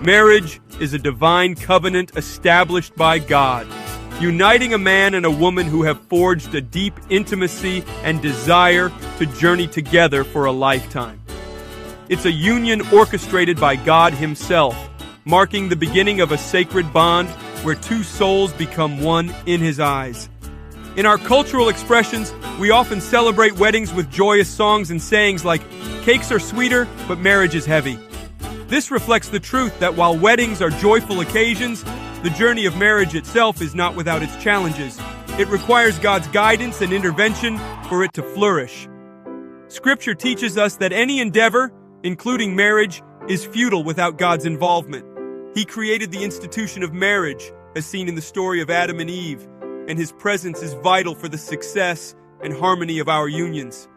Marriage is a divine covenant established by God, uniting a man and a woman who have forged a deep intimacy and desire to journey together for a lifetime. It's a union orchestrated by God Himself, marking the beginning of a sacred bond where two souls become one in His eyes. In our cultural expressions, we often celebrate weddings with joyous songs and sayings like, "Cakes are sweeter, but marriage is heavy." This reflects the truth that while weddings are joyful occasions, the journey of marriage itself is not without its challenges. It requires God's guidance and intervention for it to flourish. Scripture teaches us that any endeavor, including marriage, is futile without God's involvement. He created the institution of marriage, as seen in the story of Adam and Eve, and His presence is vital for the success and harmony of our unions.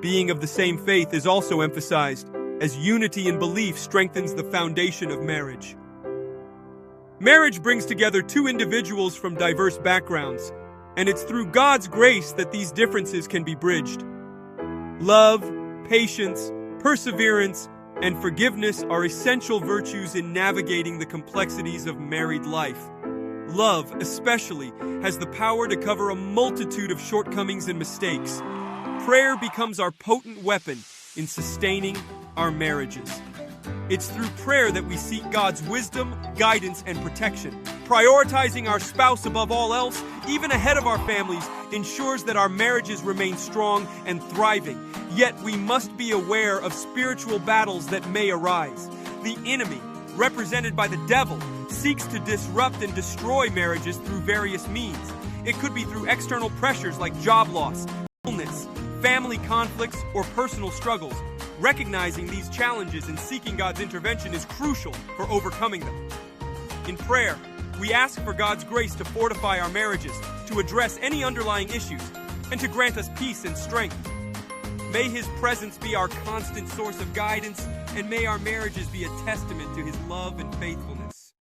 Being of the same faith is also emphasized, as unity in belief strengthens the foundation of marriage. Marriage brings together two individuals from diverse backgrounds, and it's through God's grace that these differences can be bridged. Love, patience, perseverance, and forgiveness are essential virtues in navigating the complexities of married life. Love, especially, has the power to cover a multitude of shortcomings and mistakes. Prayer becomes our potent weapon in sustaining our marriages. It's through prayer that we seek God's wisdom, guidance, and protection. Prioritizing our spouse above all else, even ahead of our families, ensures that our marriages remain strong and thriving. Yet we must be aware of spiritual battles that may arise. The enemy, represented by the devil, seeks to disrupt and destroy marriages through various means. It could be through external pressures like job loss, illness, family conflicts, or personal struggles. Recognizing these challenges and seeking God's intervention is crucial for overcoming them. In prayer, we ask for God's grace to fortify our marriages, to address any underlying issues, and to grant us peace and strength. May His presence be our constant source of guidance, and may our marriages be a testament to His love and faithfulness.